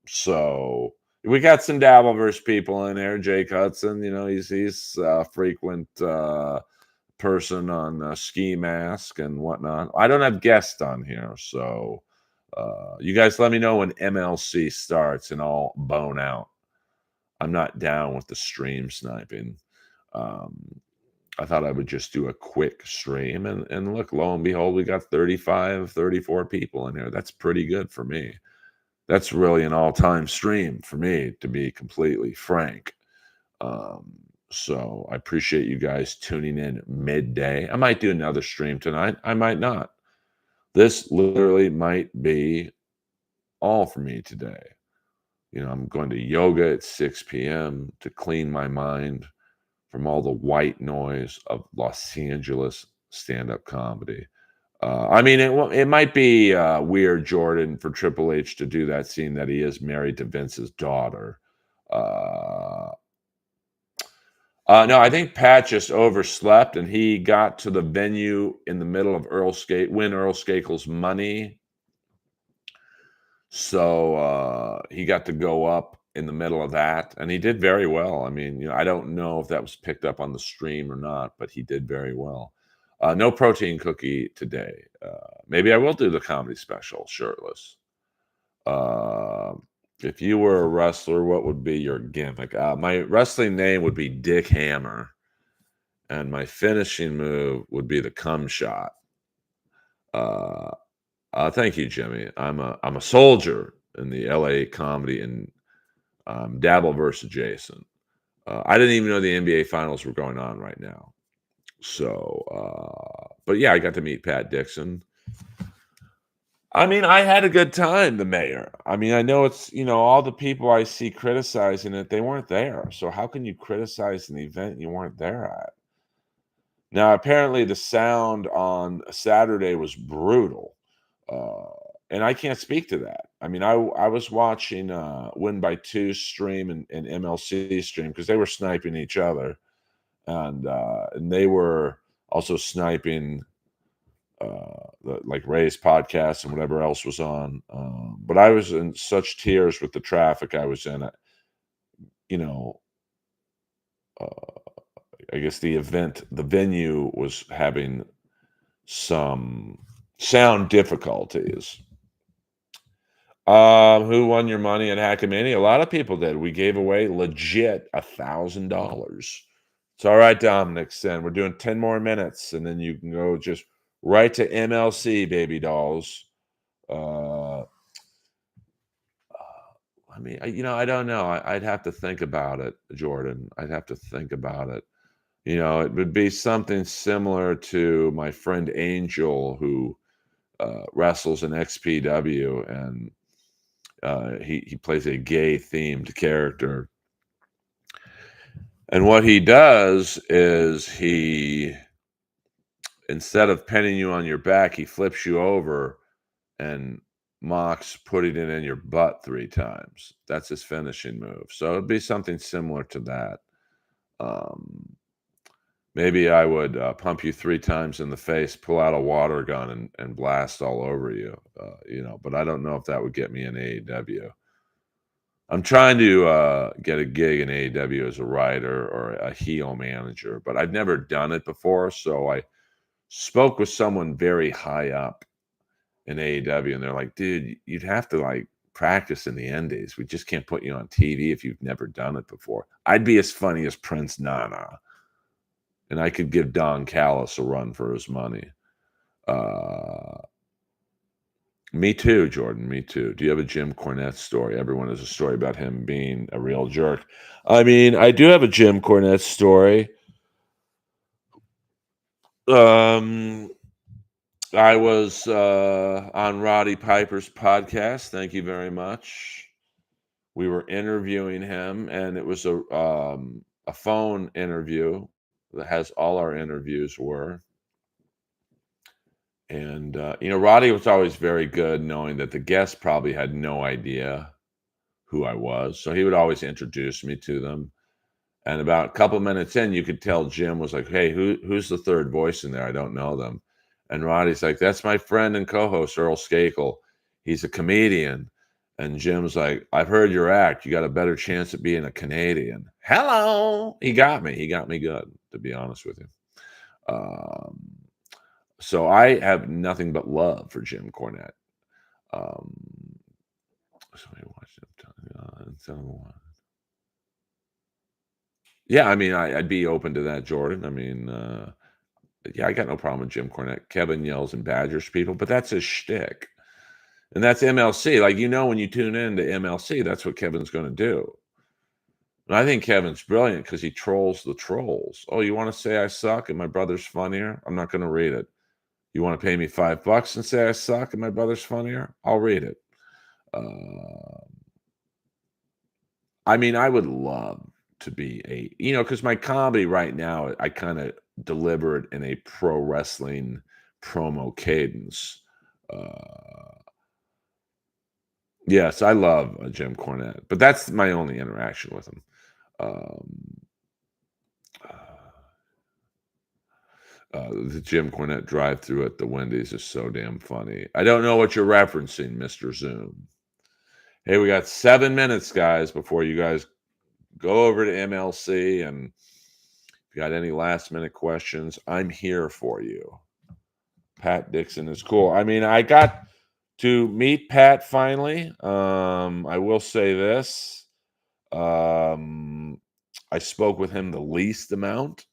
So we got some Dabbleverse people in there. Jake Hudson, he's a frequent person on Ski Mask and whatnot. I don't have guests on here, so you guys let me know when MLC starts and I'll bone out. I'm not down with the stream sniping. I thought I would just do a quick stream, and look, lo and behold, we got 35, 34 people in here. That's pretty good for me. That's really an all-time stream for me, to be completely frank. So I appreciate you guys tuning in midday. I might do another stream tonight. I might not. This literally might be all for me today. I'm going to yoga at 6 p.m. to clean my mind from all the white noise of Los Angeles stand-up comedy. I mean, it might be weird, Jordan, for Triple H to do that, seeing that he is married to Vince's daughter. No, I think Pat just overslept, and he got to the venue in the middle of Earl Skakel's money. So he got to go up in the middle of that, and he did very well. I mean, I don't know if that was picked up on the stream or not, but he did very well. No protein cookie today. Maybe I will do the comedy special shirtless. If you were a wrestler, what would be your gimmick? My wrestling name would be Dick Hammer, and my finishing move would be the cum shot. Thank you, Jimmy. I'm a soldier in the LA comedy and Dabbleverse adjacent. I didn't even know the NBA finals were going on right now. So, but yeah, I got to meet Pat Dixon. I mean, I had a good time, the mayor. I mean, I know it's, all the people I see criticizing it, they weren't there. So how can you criticize an event you weren't there at? Now, apparently the sound on Saturday was brutal. Uh, and I can't speak to that. I mean, I was watching Win by Two stream and MLC stream, because they were sniping each other. And they were also sniping like Ray's podcast and whatever else was on. But I was in such tears with the traffic I was in. You know, uh, I guess the venue was having some sound difficulties. Who won your money at Hackamania? A lot of people did. We gave away legit $1,000. It's all right, Dominic. Sen. We're doing 10 more minutes, and then you can go just right to MLC, baby dolls. Uh, I don't know. I'd have to think about it, Jordan. I'd have to think about it. It would be something similar to my friend Angel, who wrestles in XPW, and he plays a gay themed character. And what he does is instead of pinning you on your back, he flips you over and mocks putting it in your butt 3 times. That's his finishing move. So it'd be something similar to that. Um, Maybe I would pump you 3 times in the face, pull out a water gun, and blast all over you. But I don't know if that would get me in AEW. I'm trying to get a gig in AEW as a writer or a heel manager, but I've never done it before. So I spoke with someone very high up in AEW, and they're like, "Dude, you'd have to like practice in the Indies. We just can't put you on TV if you've never done it before." I'd be as funny as Prince Nana, and I could give Don Callis a run for his money. Uh, Me too, Jordan. Me too. Do you have a Jim Cornette story? Everyone has a story about him being a real jerk. I mean, I do have a Jim Cornette story. Um, I was on Roddy Piper's podcast. Thank you very much. We were interviewing him, and it was a phone interview that has all our interviews were. And Roddy was always very good, knowing that the guest probably had no idea who I was. So he would always introduce me to them. And about a couple minutes in, you could tell Jim was like, "Hey, who's the third voice in there? I don't know them." And Roddy's like, "That's my friend and co-host, Earl Skakel. He's a comedian." And Jim's like, "I've heard your act. You got a better chance at being a Canadian." Hello. He got me. He got me good, to be honest with you. Um, so I have nothing but love for Jim Cornette. Um, so I watched him. Yeah, I mean, I'd be open to that, Jordan. I mean, yeah, I got no problem with Jim Cornette. Kevin yells and badgers people, but that's his shtick. And that's MLC. Like, when you tune in to MLC, that's what Kevin's going to do. And I think Kevin's brilliant because he trolls the trolls. Oh, you want to say I suck and my brother's funnier? I'm not going to read it. You want to pay me $5 and say I suck and my brother's funnier? I'll read it. Uh, I mean, I would love to be because my comedy right now, I kind of deliver it in a pro wrestling promo cadence. Uh, yes, I love Jim Cornette, but that's my only interaction with him. Um, the Jim Cornette drive-through at the Wendy's is so damn funny. I don't know what you're referencing, Mr. Zoom. Hey, we got 7 minutes, guys, before you guys go over to MLC, and if you got any last minute questions, I'm here for you. Pat Dixon is cool. I mean, I got to meet Pat finally. I will say this. I spoke with him the least amount,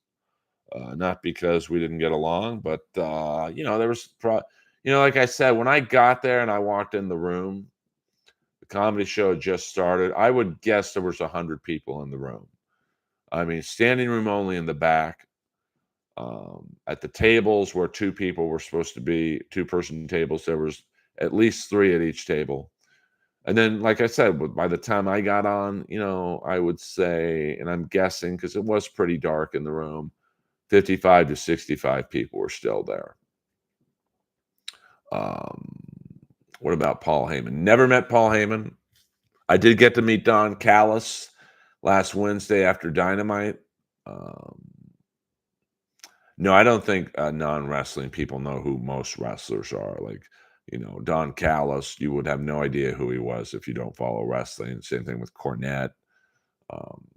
not because we didn't get along, but there was like I said, when I got there and I walked in the room, the comedy show had just started. I would guess there was 100 people in the room. I mean, standing room only in the back. At the tables where 2 people were supposed to be, 2-person tables, there was at least 3 at each table. And then, like I said, by the time I got on, I would say, and I'm guessing because it was pretty dark in the room, 55 to 65 people were still there. Um, what about Paul Heyman? Never met Paul Heyman. I did get to meet Don Callis last Wednesday after Dynamite. No, I don't think non-wrestling people know who most wrestlers are. Like, Don Callis, you would have no idea who he was if you don't follow wrestling. Same thing with Cornette. Um,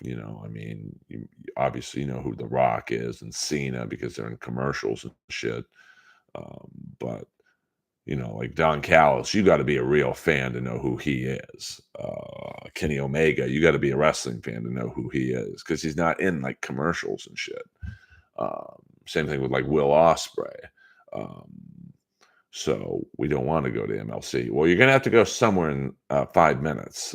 I mean, you obviously you know who The Rock is and Cena because they're in commercials and shit. Um, but like Don Callis, you got to be a real fan to know who he is. Kenny Omega, you got to be a wrestling fan to know who he is because he's not in like commercials and shit. Same thing with like Will Osprey. Um, so we don't want to go to MLC. Well, you're gonna have to go somewhere in 5 minutes.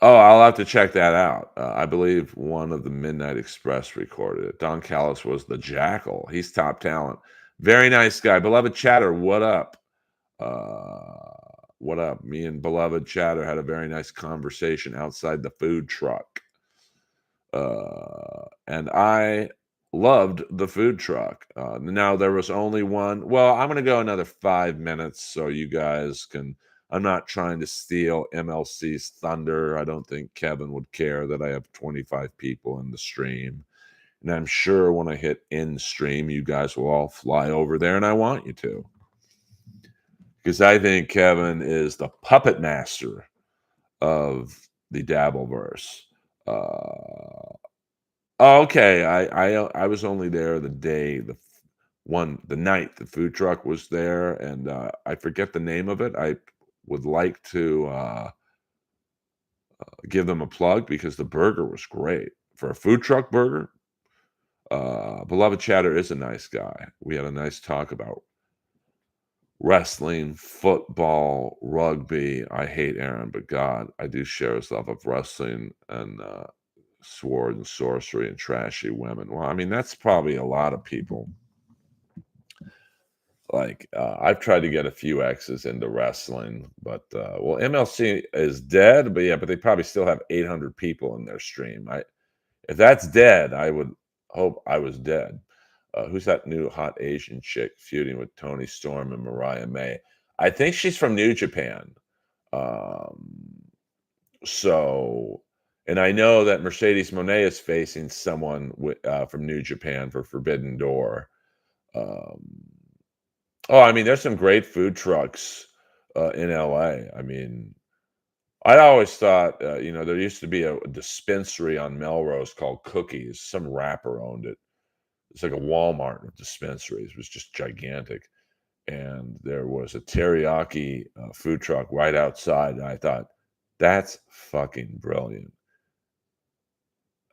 Oh, I'll have to check that out. I believe one of the Midnight Express recorded it. Don Callis was the Jackal. He's top talent. Very nice guy. Beloved Chatter, what up? What up? Me and beloved Chatter had a very nice conversation outside the food truck. And I loved the food truck. Now there was only one. Well, I'm going to go another 5 minutes so you guys can. I'm not trying to steal MLC's thunder. I don't think Kevin would care that I have 25 people in the stream. And I'm sure when I hit end stream, you guys will all fly over there, and I want you to. Because I think Kevin is the puppet master of the Dabbleverse. Oh, okay. I was only there the day the night the food truck was there, and I forget the name of it. I would like to give them a plug because the burger was great for a food truck burger. Beloved Chatter is a nice guy. We had a nice talk about wrestling, football, rugby. I hate Aaron, but God, I do share his love of wrestling and sword and sorcery and trashy women. Well, I mean, that's probably a lot of people. Like, I've tried to get a few exes into wrestling, but well, MLC is dead, but yeah, but they probably still have 800 people in their stream. If that's dead, I would hope I was dead. Who's that new hot Asian chick feuding with Tony Storm and Mariah May? I think she's from New Japan. Um, so, and I know that Mercedes Monet is facing someone from New Japan for Forbidden Door. Um, oh, I mean, there's some great food trucks in LA. I mean, I always thought, there used to be a dispensary on Melrose called Cookies. Some rapper owned it. It's like a Walmart of dispensaries. It was just gigantic. And there was a teriyaki food truck right outside. And I thought, that's fucking brilliant.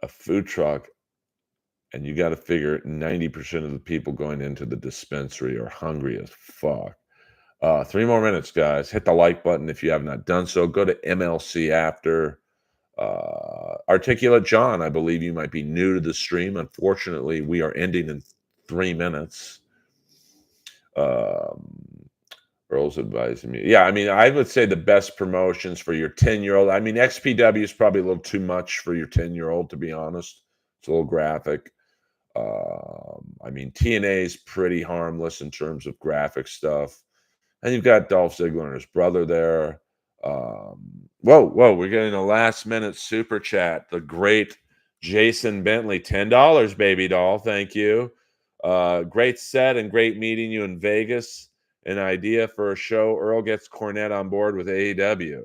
A food truck, and you got to figure 90% of the people going into the dispensary are hungry as fuck. 3 more minutes, guys. Hit the like button if you have not done so. Go to MLC after. Articulate John, I believe you might be new to the stream. Unfortunately, we are ending in 3 minutes. Um, Earl's advising me. Yeah, I mean, I would say the best promotions for your 10-year-old. I mean, XPW is probably a little too much for your 10-year-old, to be honest. It's a little graphic. I mean, TNA is pretty harmless in terms of graphic stuff. And you've got Dolph Ziggler and his brother there. Whoa, we're getting a last minute super chat. The great Jason Bentley, $10, baby doll. Thank you. Great set and great meeting you in Vegas. An idea for a show. Earl gets Cornette on board with AEW.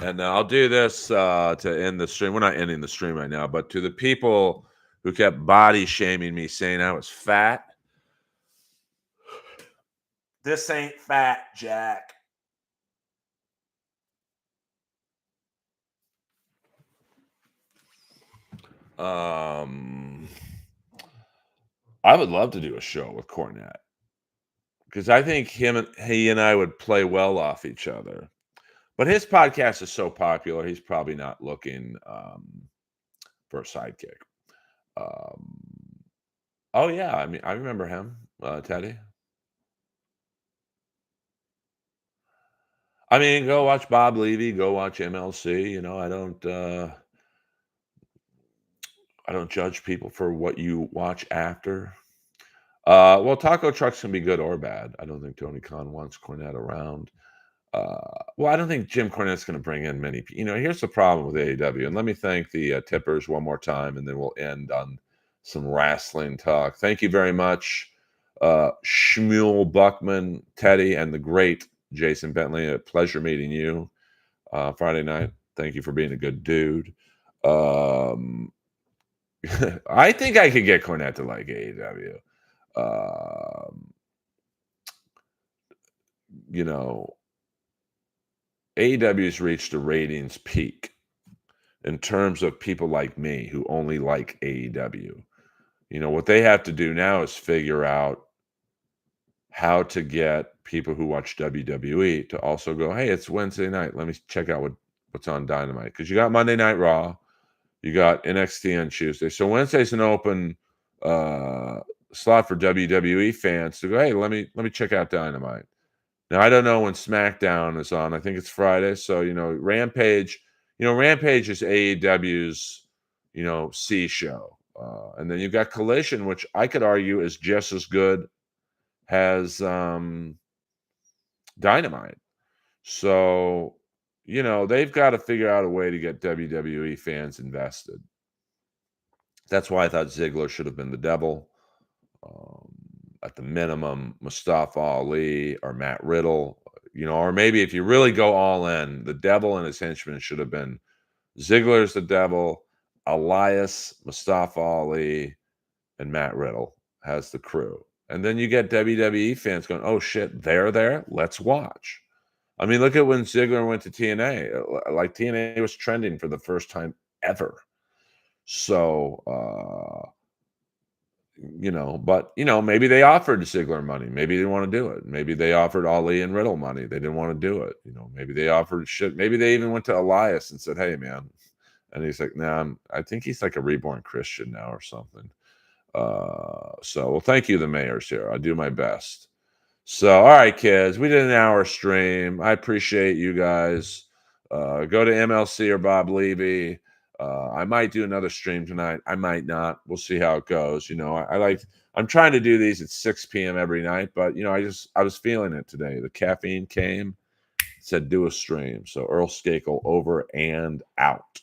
And I'll do this to end the stream. We're not ending the stream right now, but to the people who kept body shaming me, saying I was fat, this ain't fat, Jack. Um, I would love to do a show with Cornette because I think he and I would play well off each other. But his podcast is so popular, he's probably not looking for a sidekick. Um, oh yeah, I mean, I remember him, Teddy. I mean, go watch Bob Levy, go watch MLC. I don't judge people for what you watch after. Well, taco trucks can be good or bad. I don't think Tony Khan wants Cornette around. Well, I don't think Jim Cornette's going to bring in many. Here's the problem with AEW, and let me thank the tippers one more time, and then we'll end on some wrestling talk. Thank you very much, Shmuel Buckman, Teddy, and the great Jason Bentley. A pleasure meeting you Friday night. Thank you for being a good dude. Um, I think I could get Cornette to like AEW. Um, you know, AEW's reached a ratings peak in terms of people like me who only like AEW. What they have to do now is figure out how to get people who watch WWE to also go, hey, it's Wednesday night. Let me check out what's on Dynamite. Because you got Monday Night Raw, you got NXT on Tuesday. So Wednesday's an open uh, slot for WWE fans to go, hey, let me check out Dynamite. Now I don't know when SmackDown is on. I think it's Friday. So Rampage. Rampage is AEW's C show, and then you've got Collision, which I could argue is just as good as Dynamite. So they've got to figure out a way to get WWE fans invested. That's why I thought Ziggler should have been the devil. Um, at the minimum, Mustafa Ali or Matt Riddle, or maybe if you really go all in, the devil and his henchmen should have been Ziggler's the devil, Elias, Mustafa Ali, and Matt Riddle has the crew. And then you get WWE fans going, oh shit, they're there? Let's watch. I mean, look at when Ziggler went to TNA. Like TNA was trending for the first time ever. So, maybe they offered Ziggler money. Maybe they didn't want to do it. Maybe they offered Ali and Riddle money. They didn't want to do it. Maybe they offered shit. Maybe they even went to Elias and said, hey, man. And he's like, nah, I think he's like a reborn Christian now or something. Well, thank you, the mayors here. I'll do my best. So, all right, kids, we did an hour stream. I appreciate you guys. Go to MLC or Bob Levy. I might do another stream tonight. I might not. We'll see how it goes. I'm trying to do these at 6 p.m. every night, but I was feeling it today. The caffeine came, said do a stream. So Earl Skakel over and out.